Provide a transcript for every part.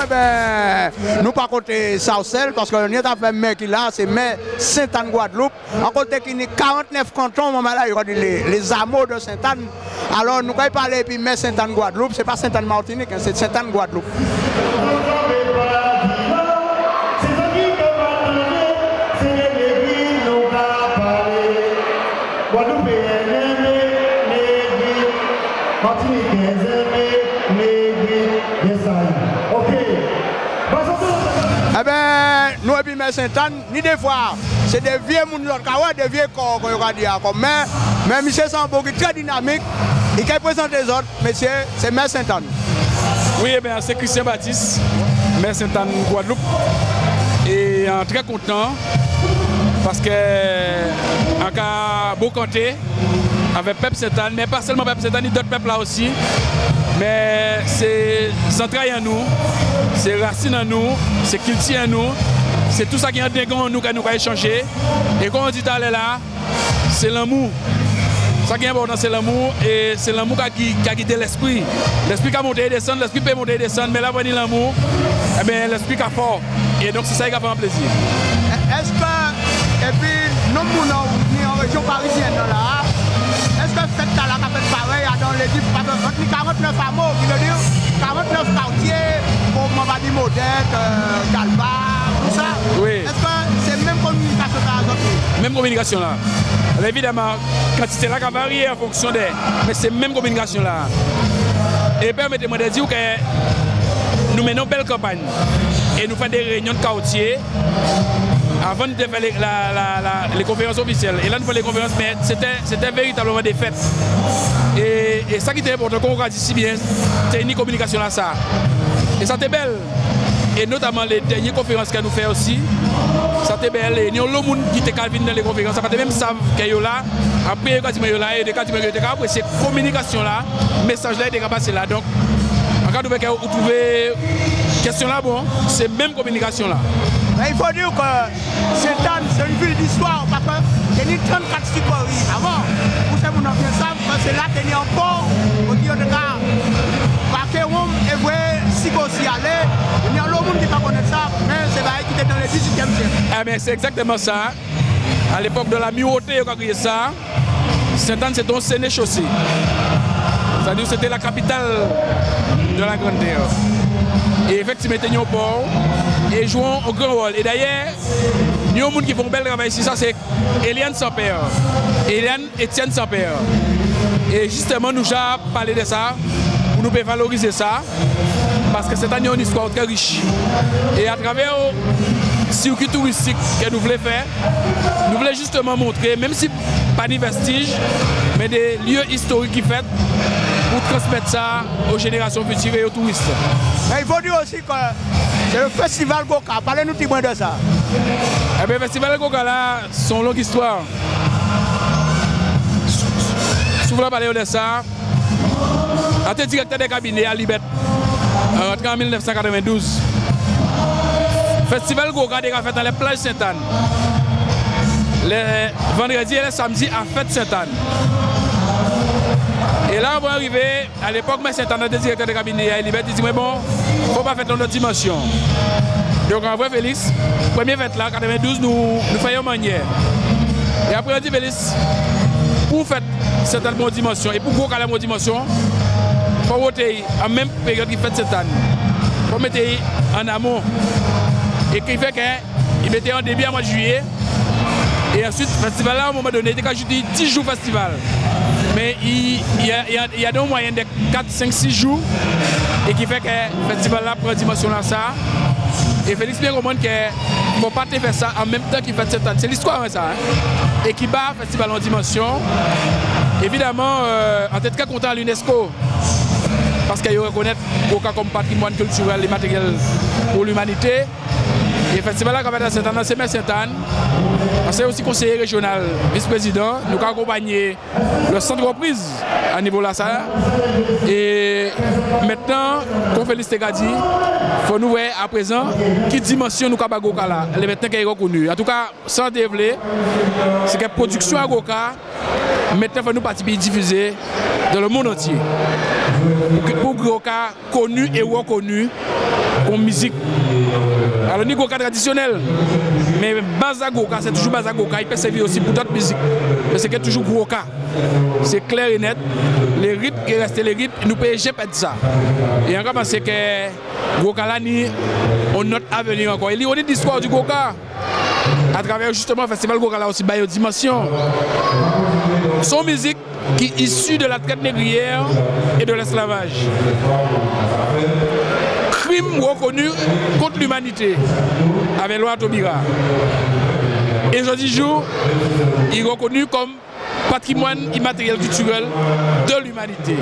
ben, nous pas côté Saucelle, parce que nous avons fait maire qui là, c'est maire Sainte-Anne Guadeloupe. En côté qui est 49 cantons, il y a les hameaux de Sainte-Anne. Alors nous allons parler puis maire Sainte-Anne Guadeloupe, c'est pas Sainte-Anne Martinique, c'est Sainte-Anne Guadeloupe. Eh bien, nous et puis Sainte-Anne, ni des fois, c'est des vieux gens qui des vieux corps qu'on a dit. Mais monsieur Sambo qui est très dynamique, il qui présente les autres, monsieur, c'est Mère Sainte-Anne. Oui, eh bien, c'est Christian Baptiste, Mère Sainte-Anne Guadeloupe. Et très content parce que en cas Bocanté, avec Pep Sainte-Anne, mais pas seulement Pep Sainte-Anne, d'autres peuples là aussi. Mais c'est central en nous, c'est racine en nous, c'est culture en nous, c'est tout ça qui est en nous qu'on nous échanger. Et comme on dit tout à l'heure là, c'est l'amour. Ça qui est important, c'est l'amour, et c'est l'amour qui a guidé l'esprit. L'esprit qui a monté et descendu, l'esprit peut monter et descendre, mais là, on dit l'amour, eh bien, l'esprit qui a fort. Et donc, c'est ça qui a fait un plaisir. Est-ce que, et puis, nous, en région parisienne, là, est-ce que cette là qui a fait pareil dans les différents, 49 hameaux, qui veut dire 49 quartiers, comme on va dire Modèque, Calva, tout ça? Oui. Est-ce que c'est même communication là? Même communication là. Alors, évidemment, quantité là qui a varié en fonction des. Mais c'est même communication là. Et permettez-moi de dire que nous menons une belle campagne. Et nous faisons des réunions de quartier avant de faire les conférences officielles. Et là, nous faisons les conférences, mais c'était véritablement des fêtes. Et ça qui était important, comme on a dit si bien, c'est une communication là, ça. Et ça était belle. Et notamment les dernières conférences que nous faisons aussi, ça était belle. Et nous avons le monde qui était calvin dans les conférences, ça même savent qu'il y a là. Après, quand il y a là, et quand il y a là, après, c'est communication là, message là, il est passé là. Donc, en cas de vous trouvez question là, bon, c'est même communication là. Mais il faut dire que Sainte-Anne, c'est une ville d'histoire, parce qu'il y a 34 sicories avant. Pour ceux qui bien savent, c'est là qu'il y a un port, au niveau de gare. Parce que on voit si aussi aller, il y a l'autre monde qui ne connaît pas ça, mais c'est vrai qu'il était dans le 18e siècle. Ah mais c'est exactement ça. À l'époque de la Miroté, on a créé ça. Sainte-Anne, c'est un sénéchaussée. C'est-à-dire que c'était la capitale de la Grande Terre. Et effectivement, nous au port et jouons au grand rôle. Et d'ailleurs, nous avons des gens qui font un bel travail ici, ça c'est Eliane Sampère, Eliane Etienne Sampère. Et justement, nous avons parlé de ça, pour nous valoriser ça, parce que cette année, une histoire très riche. Et à travers le circuit touristique que nous voulons faire, nous voulons justement montrer, même si pas des vestiges, mais des lieux historiques qui fait pour transmettre ça aux générations futures et aux touristes. Mais il faut dire aussi que c'est le festival Goka. Parlez-nous un petit peu de ça. Eh bien, le festival Goka, là, c'est une longue histoire. Souvent parler de ça, j'étais directeur des cabinets à Libet, en 1992. Le festival Goka est fait dans les plages Sainte-Anne. Les vendredis et les samedis à Fête Sainte-Anne. Et là, on va arriver, à l'époque, mais Sainte-Anne était directeur de cabinet à Libet, il dit, mais bon, il ne faut pas faire dans notre dimension. Donc, en vrai, Félix, première fête là, 92, nous faisons manière. Et après, on dit, Félix, pour faire cette bonne dimension et pour gros la bonne dimension, il faut voter en même période qu'il fait cette année. Il faut mettre en amont. Et qui fait qu'il mettait en début à mois de juillet. Et ensuite, le festival là, à un moment donné, il était ajouté 10 jours festival. Mais il y a donc moyen de 4, 5, 6 jours. Et qui fait que le festival là prend dimension là ça. Et Félix bien comprendre qu'il ne faut pas faire ça en même temps qu'il fait cette année. C'est l'histoire ça. Hein? Et qui bat le festival en dimension. Évidemment, en tête cas content à l'UNESCO. Parce qu'il reconnaît Goka comme patrimoine culturel et matériel pour l'humanité. Et le festival là, quand Sainte-Anne, c'est Mère Sainte-Anne. C'est aussi conseiller régional, vice-président. Nous avons accompagné le centre de reprise à niveau là ça. Et maintenant, comme Félix Tegadi, il faut nous voir à présent qui dimension nous avons Goka là. Elle est maintenant qui est reconnue. En tout cas, sans développer, c'est que la production à Goka, maintenant il faut nous participer diffuser dans le monde entier. Pour Goka connu et reconnu comme musique. Alors, ni Goka traditionnel, mais Baza Goka, c'est toujours Baza Goka, il peut servir aussi pour d'autres musiques. Mais c'est toujours Goka. C'est clair et net. Les rythmes qui restent les rythmes, nous pouvons pas ça. Et encore, c'est que Goka là, on note à venir encore. Il y a une histoire du Goka. À travers justement le festival Goka là aussi, Bayo Dimension. Son musique qui est issue de la traite négrière et de l'esclavage. Crime reconnu contre l'humanité avec loi Taubira. Et aujourd'hui jour, il est reconnu comme patrimoine immatériel culturel de l'humanité.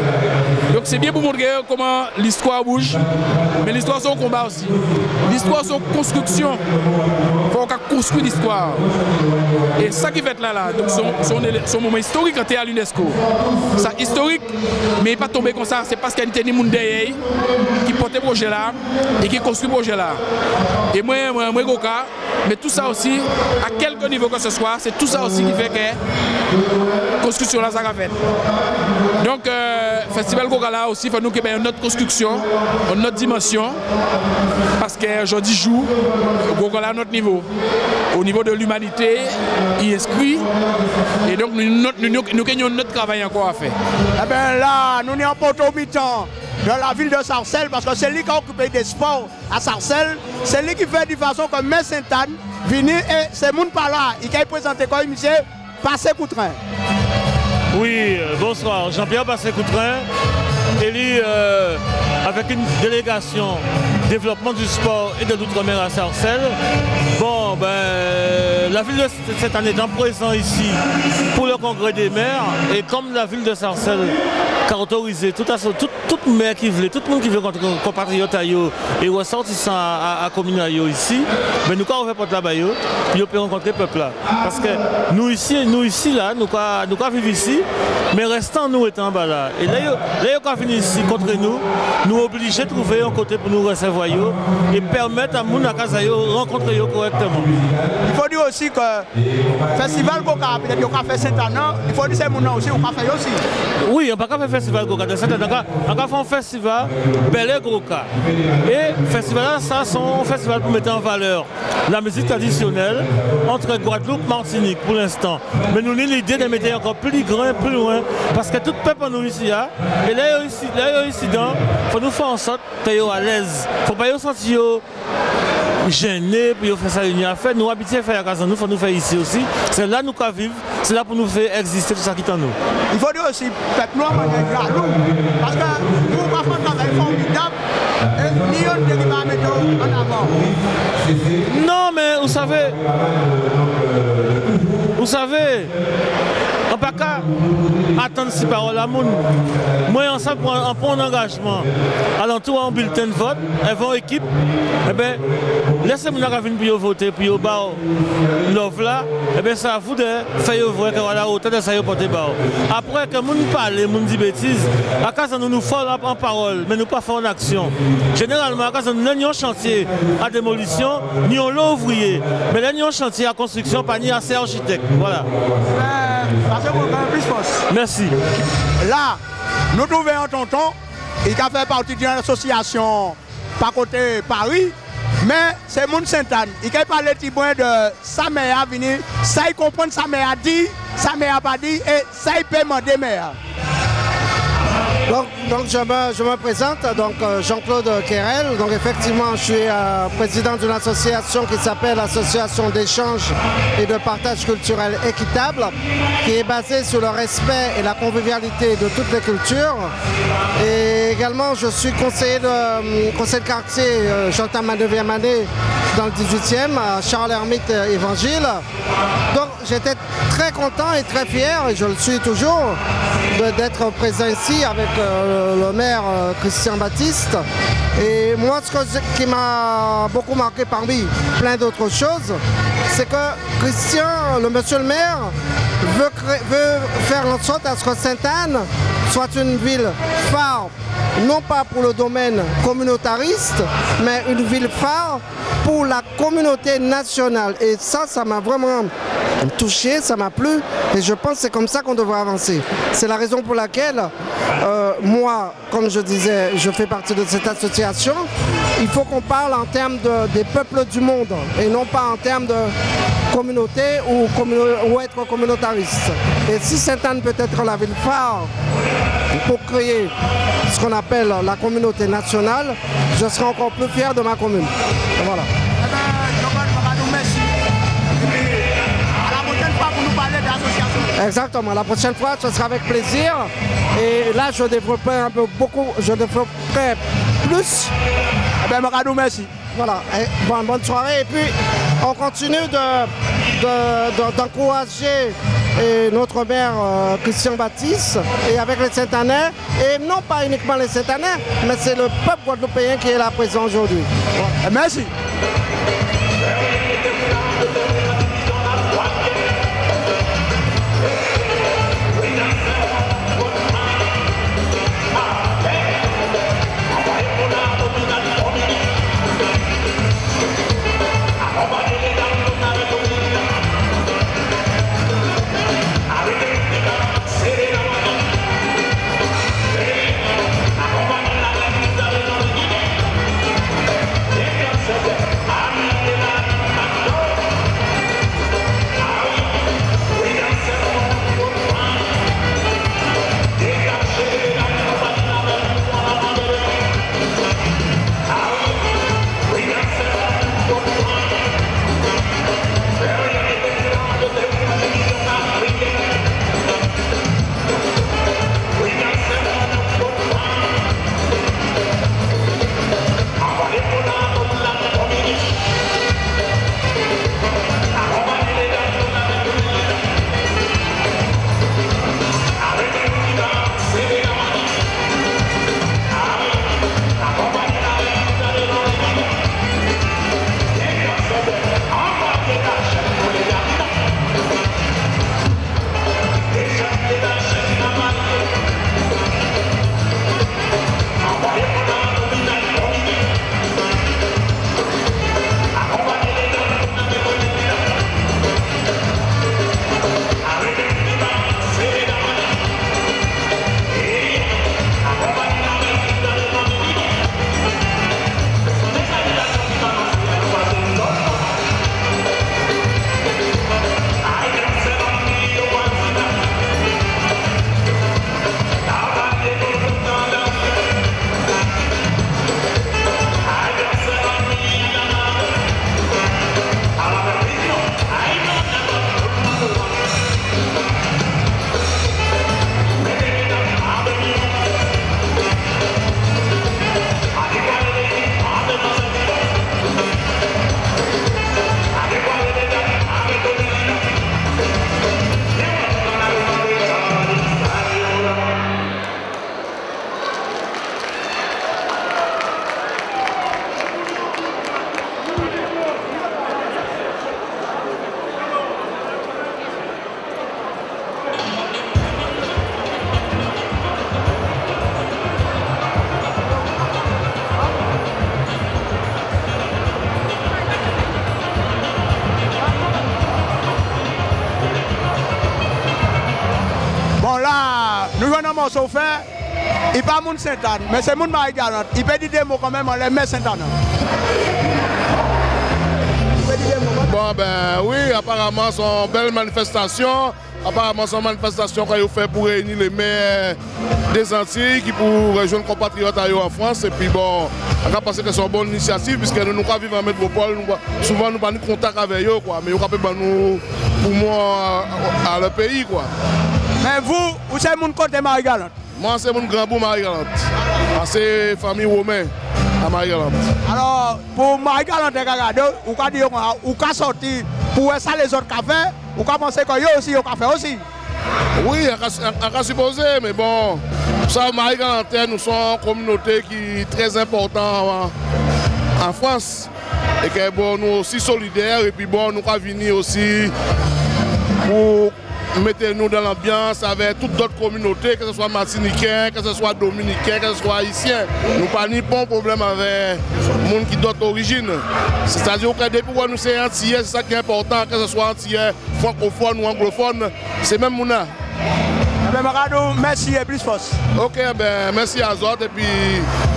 Donc c'est bien pour montrer comment l'histoire bouge, mais l'histoire c'est un combat aussi. L'histoire c'est une construction. Il faut qu'on construise l'histoire. Et ça qui fait là, donc son moment historique quand il est à l'UNESCO. Ça historique, mais il n'est pas tombé comme ça. C'est parce qu'il y a des gens derrière qui portent le projet là et qui construisent le projet là. Et moi, Goka, mais tout ça aussi, à quelque niveau que ce soit, c'est tout ça aussi qui fait que construction là, ça va faire. Donc, Festival Goka là aussi, il faut nous qu'il y ait une autre construction, une autre dimension, parce qu'aujourd'hui joue Goka là à notre niveau. Au niveau de l'humanité, il est inscrit, et donc nous avons notre travail encore à faire. Eh bien là, nous sommes en poteau-mi-temps dans la ville de Sarcelles, parce que c'est lui qui a occupé des sports à Sarcelles, c'est lui qui fait de façon que M. Sainte-Anne vient et c'est mon par là, il a présenté comme monsieur Passé Coutrin. Oui, bonsoir, Jean-Pierre Passé Coutrin, élu avec une délégation développement du sport et de l'outre-mer à Sarcelles. Bon, ben, la ville de cette année étant présent ici pour le congrès des maires, et comme la ville de Sarcelles a autorisé toute maire qui voulait, tout le monde qui veut compatriotes et ressortissants à commune ici, mais nous avons fait porte là-bas, puis on peut rencontrer le peuple là. Parce que nous ici là, nous vivons ici, mais restant nous étant bas là. Et là, ils ont fini ici contre nous obligés de trouver un côté pour nous recevoir et permettre à nous à rencontrer correctement. Il faut dire aussi que le festival Goka, peut-être qu'on a fait Sainte-Anne, il faut dire que c'est mon aussi, on a fait aussi. Oui, on n'a pas fait festival Goka de Sainte-Anne, on a fait un festival Bel Goka. Et le festival là, ça, c'est un festival pour mettre en valeur la musique traditionnelle entre Guadeloupe et Martinique pour l'instant. Mais nous avons l'idée de mettre encore plus grand, plus loin, parce que tout le peuple nous ici, et là, ici, il faut nous faire en sorte d'être à l'aise. Il ne faut pas se sentir gênés pour faire ça à faire. Nous habiter faire à casa, nous faut nous faire ici aussi. C'est là nous qu'on vivre, c'est là pour nous faire exister tout ça qui est en nous. Il faut dire aussi, peuple noir, parce que nous, on va faire un travail formidable et ni on ne va mettre en avant. Non, mais vous savez, on ne peut pas attendre ces paroles à monde. Moi, on prend un engagement. Alentour en bulletin de vote, elles vont équipe. Eh bien, laissez-moi venir pour voter, puis au bas, l'offre là, eh bien, c'est à vous de faire voir que voilà, autant de ça, porter bas. Après, que nous parlons, nous disons bêtises, à casa, nous faisons en parole, mais nous pas faisons en action. Généralement, à casa, nous n'avons pas un chantier à démolition, ni un lot ouvrier, mais nous avons un chantier à construction, pas ni assez architecte. Voilà. Merci. Là, nous trouvons un tonton, il a fait partie d'une association par côté Paris, mais c'est mon Sainte-Anne. Il a parlé de sa mère venir, ça il comprend sa mère a dit, sa mère a pas dit, et ça il peut demander mère. Donc je me présente, donc Jean-Claude Querel. Donc effectivement, je suis président d'une association qui s'appelle l'Association d'échange et de partage culturel équitable, qui est basée sur le respect et la convivialité de toutes les cultures. Et également, je suis conseiller de quartier, j'entame ma 9e année dans le 18e, à Charles-Hermite Évangile. Donc j'étais très content et très fier, et je le suis toujours, d'être présent ici avec le maire Christian Baptiste. Et moi, ce qui m'a beaucoup marqué parmi plein d'autres choses, c'est que Christian, le monsieur le maire, veut faire en sorte à ce que Sainte-Anne soit une ville phare, non pas pour le domaine communautariste, mais une ville phare pour la communauté nationale. Et ça m'a vraiment touché, ça m'a plu, et je pense que c'est comme ça qu'on devrait avancer. C'est la raison pour laquelle moi, comme je disais, je fais partie de cette association, il faut qu'on parle en termes des peuples du monde et non pas en termes de communauté ou être communautariste. Et si Sainte-Anne peut être la ville phare pour créer ce qu'on appelle la communauté nationale, je serai encore plus fier de ma commune. Et voilà. Merci. À la prochaine fois pour nous parler d'association. Exactement, la prochaine fois ce sera avec plaisir. Et là je développerai un peu je développerai plus. Merci. Voilà, et bonne soirée. Et puis on continue d'encourager notre maire Christian Baptiste et avec les Saint-Annais, et non pas uniquement les Saint-Annais, mais c'est le peuple guadeloupéen qui est là présent aujourd'hui. Voilà. Merci. Morceau fait, il pas moun Sainte-Anne, mais c'est moun Marie-Galante. Il peut dire des mots quand même en les met Sainte-Anne. Bon ben oui, apparemment son belle manifestation. Apparemment son manifestation qu'on a fait pour réunir les maires des Antilles qui pour rejoindre compatriotes en France. Et puis bon, on a pensé que c'est une bonne initiative puisque nous vivons en métropole, souvent nous n'avons pas de contact avec eux, quoi, mais ils ont nous pour moi à leur pays, quoi. Mais vous c'est mon côté Marie-Galante? Moi c'est mon grand-beau Marie-Galante. C'est famille romaine à Marie-Galante. Alors pour Marie-Galante, vous pouvez dire ou pouvez sortir pour ça les autres cafés, ou pouvez penser que vous aussi au café aussi? Oui, on peut supposer, mais bon, ça Marie-Galante, nous sommes une communauté qui est très importante en France. Et que bon, nous aussi solidaires, et puis bon, nous pouvons venir aussi pour mettez-nous dans l'ambiance avec toutes d'autres communautés, que ce soit martiniquais, que ce soit dominicain, que ce soit haïtien. Nous n'avons pas ni bon problème avec les gens qui d'autres origines. C'est-à-dire que depuis que nous sommes antillais, c'est ça qui est important, que ce soit antillais, francophone ou anglophone, c'est même Mouna. Merci et plus force. Ok, ben merci à vous et puis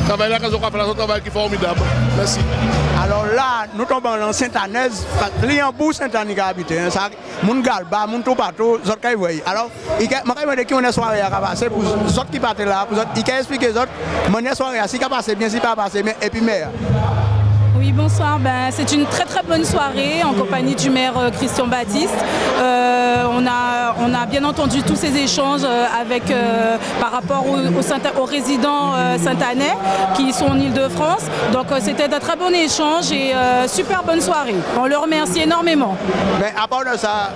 travail là, quand on fait un travail qui est formidable. Merci. Alors là, nous tombons dans Sainte-Anaise, client pour Sainte-Anne qui habite, ça, mon galba, mon tout bateau, zot kay voy. Alors, il m'a demandé qui on est soirée à passer pour zot qui partent là, pour zot, il a expliqué zot, mon soirée si qu'a passé bien, si pas passé bien, et puis maire. Oui, bonsoir. Ben, c'est une très très bonne soirée en compagnie du maire Christian Baptiste. On a bien entendu tous ces échanges par rapport aux résidents saint-anais qui sont en Ile-de-France. Donc c'était un très bon échange et super bonne soirée. On le remercie énormément. Mais à part de ça,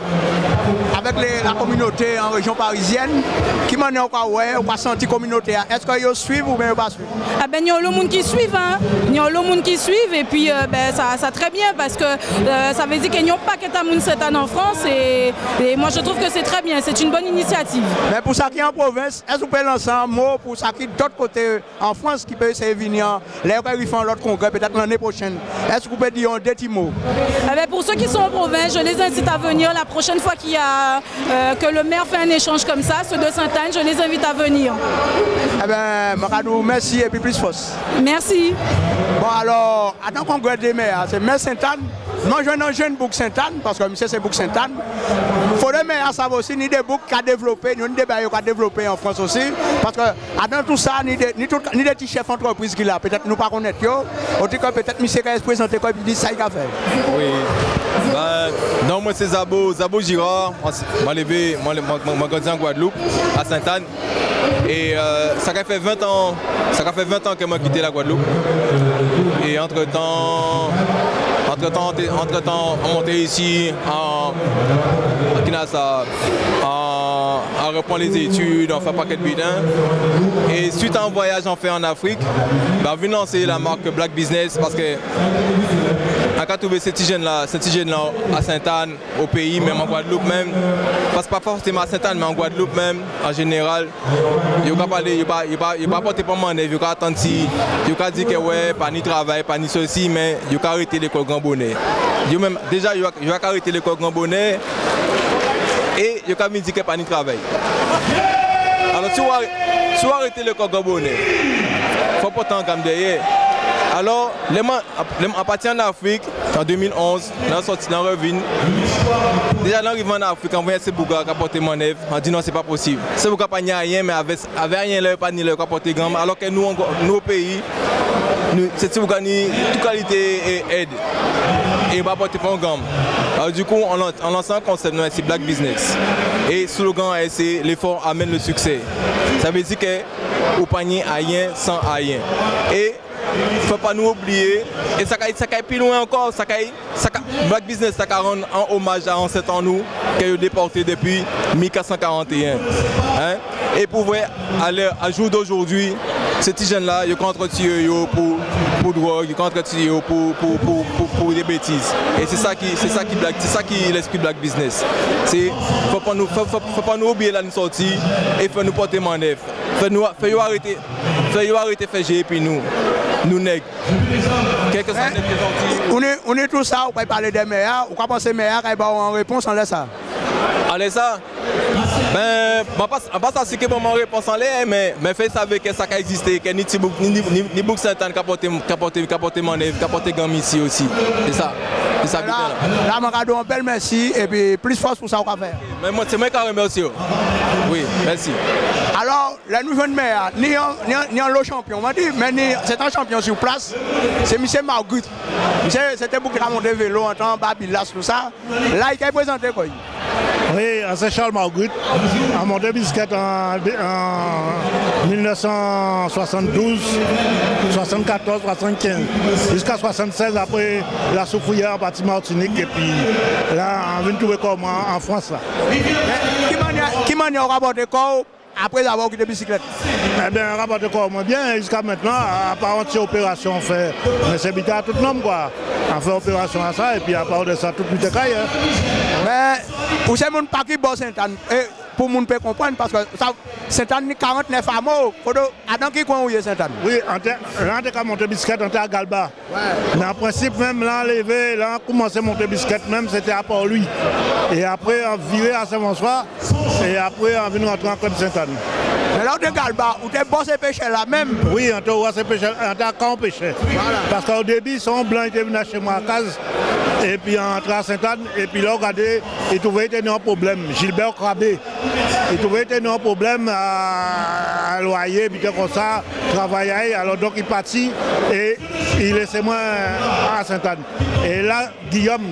avec la communauté en région parisienne, qui m'en est encore ouais, ou pas senti communauté, est-ce qu'ils suivent ou bien pas suivent? Ah ben, il y a le monde qui suivent, hein. Il y a le monde qui suivent et puis ben, ça très bien parce que ça veut dire qu'il n'y a pas qu'un monde cette année en France et moi je trouve que c'est très bien, c'est une bonne initiative. Mais pour ça qui est en province, est-ce que vous pouvez lancer un mot pour ça qui est d'autre côté en France qui peut essayer de venir, les qui font l'autre congrès peut-être l'année prochaine, est-ce que vous pouvez dire des petits mots? Ah ben, pour ceux qui sont en province, je les incite à venir la prochaine fois qu'il y a que le maire fait un échange comme ça, ceux de Sainte-Anne, je les invite à venir. Eh bien, Maradou, merci et puis plus force. Merci. Bon alors, attends qu'on congrès des maires, c'est maire Sainte-Anne. Non, je ne jeune bouc Sainte-Anne, parce que monsieur c'est bouc Sainte-Anne. Il faudrait mais à savoir aussi, ni des boucs qui a développé, ni des bails qui a développé en France aussi. Parce que dans tout ça, ni des petits chefs d'entreprise qu'il a, peut-être nous pas connaître. En tout cas, peut-être monsieur qui a présenté comme il dit ça, il a fait. Oui. Non, moi c'est Zabo Girard. Moi grandi en Guadeloupe, à Sainte-Anne. Et ça fait 20 ans que moi quitté la Guadeloupe. Et entre-temps, on montait ici à Kinassa, on reprend les études, on fait un paquet de bidins. Et suite à un voyage en fait en Afrique, on vient lancer la marque Black Business parce que on a trouvé cette hygiène-là à Sainte-Anne, au pays, même en Guadeloupe même. Parce que pas forcément à Sainte-Anne, mais en Guadeloupe même, en général. Il n'y a pas porté pour mon il y a attendre si, il y a dit que ouais, pas ni travail, pas ni ceci, mais il y a arrêté l'école Grand Bonnet. Déjà, il y a arrêté l'école Grand Bonnet et il y a dit que pas ni travail. Alors, si vous arrêtez l'école Grand Bonnet, il faut pas tant comme derrière. Alors, à partir en Afrique, en 2011, on a sorti dans Revine. Déjà, l'arrivée en Afrique, on voyait ces bougas qui apportaient mon œuvre. On dit non, c'est pas possible. Ces bougas pas rien, mais avec rien, leur pas ni leur apporter grand. Alors que nous, au pays, c'est bougas ni toute qualité et aide. Et on va apporter pas grand. Alors, du coup, on lance un concept, c'est Black Business. Et slogan, c'est l'effort amène le succès. Ça veut dire que au panier, rien sans rien. Et il ne faut pas nous oublier, et ça va plus loin encore, Black Business, ça va rendre un hommage à ancêtres en nous, qui ont déporté depuis 1441. Hein? Et pour voir, à jour d'aujourd'hui, ces jeunes-là, ils ont entretenu pour drogue, ils ont entretenu pour des bêtises. Et c'est ça qui est l'esprit Black Business. Il ne faut pas nous oublier la sortie et faire nous porter mon œuvre. Faire arrêter de faire gérer puis nous nègres. Quelques années qui sont sortis. On est tout ça, on peut parler des meilleurs, on peut penser meilleurs, et en réponse on laisse ça. Allez ça. Ben, je ne sais pas si c'est mon réponse en l'air, mais fait savoir que ça a existé, que ni Bouk Sainte-Anne qui a porté mon œuvre, qui a porté Gam ici aussi. C'est ça. C'est ça. Là, Maradou, un bel merci et puis plus force pour ça qu'on va faire. Mais moi, c'est moi qui remercie. Oui, merci. Alors, la nouvelle maire, ni un lot champion, on m'a dit, mais c'est un champion sur place, c'est M. Marguerite. C'était beaucoup qui a monté vélo en temps, Babilas, tout ça. Là, il a présenté quoi? Oui, c'est Charles Marguerite, a monté biscuit en 1972, 74, 75, jusqu'à 76 après la souffrière en partie Martinique et puis là on vient trouver comme en France là. Qui m'a dit au rapport de corps après avoir occupé des bicyclettes? Eh bien, rapport de corps bien jusqu'à maintenant, à part entière opération on fait, mais c'est bien à tout le monde quoi. On fait opération à ça et puis à part de ça, tout le monde est caillé. Mais vous savez mon paquet bon Sainte-Anne. pour que les gens comprennent, parce que Sainte-Anne, 49 amours, attends qui est Sainte-Anne? Oui, là, on a monté biscuit, on était à Galba. Ouais. Mais en principe, même là, enlevé, là, on commençait à monter biscuit, même c'était à Port-Louis. Et après, on virait à Saint-François, et après, on vient rentrer en Club Sainte-Anne. Mais là, on est Galba, on est bossé pêcher là même? Oui, on était bossé pêcher, on était quand on pêchait. Voilà. Parce qu'au début, son blanc était venu chez moi à Case, et puis on entré à Sainte-Anne, et puis là, regardez, il trouvait qu'il y avait un problème. Gilbert Crabé, il trouvait qu'il y avait un problème à loyer, puis comme ça, travailler, alors donc il partit, et il laissait moi à Sainte-Anne. Et là,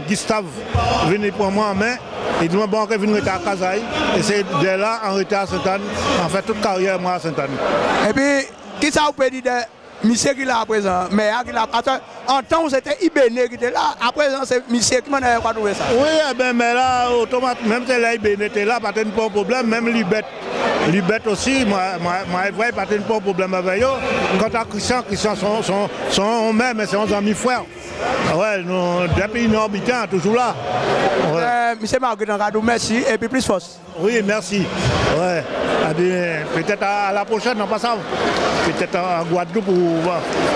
Gustave, venu pour moi en main. Il dit bon, que venu à Kazaï, et c'est de là en retard à Sainte-Anne, en fait toute carrière moi à Sainte-Anne. Et puis, qui ça vous peut dire de monsieur qui est là à présent, mais en temps où c'était Ibéné qui était là, à présent c'est monsieur qui m'a pas trouvé ça? Oui, mais là, automatiquement, même si là Ibéné était là, pas de problème, même Libet aussi, moi, je pas de problème avec eux. Quant à Christian sont même, mais c'est nos amis frères. Ouais, nous, depuis nos habitants, toujours là. Ouais. Monsieur Marguerite Radou, merci, et puis plus force. Oui, merci. Ouais. Peut-être à la prochaine, non pas ça. Peut-être à Guadeloupe,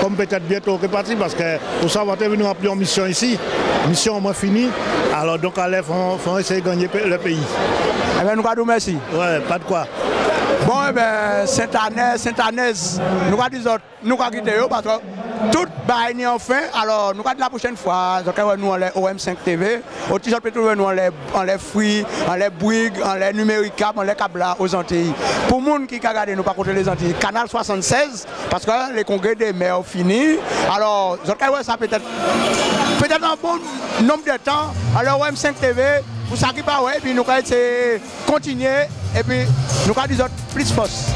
comme peut-être bientôt reparti, parce que pour ça, on va venir remplir une mission ici. Mission au moins finie. Alors donc, allez, faut essayer de gagner le pays. Eh bien, nous allons merci. Ouais, pas de quoi. Bon, eh bien, Sainte-Annaise, nous allons dire, nous allons quitter parce que tout est enfin. Alors, nous allons la prochaine fois, nous allons OM5 TV, au t-shirt, nous allons les fruits, on les Bouygues, on les numériques, on les câbles aux Antilles. Pour les gens qui regardent, nous pas contre les Antilles, canal 76, parce que les congrès des maires ont fini. Alors, ça peut-être un bon nombre de temps. Alors, OM5 TV, vous savez pas, ouais, puis nous allons continuer, et puis nous allons dire plus force.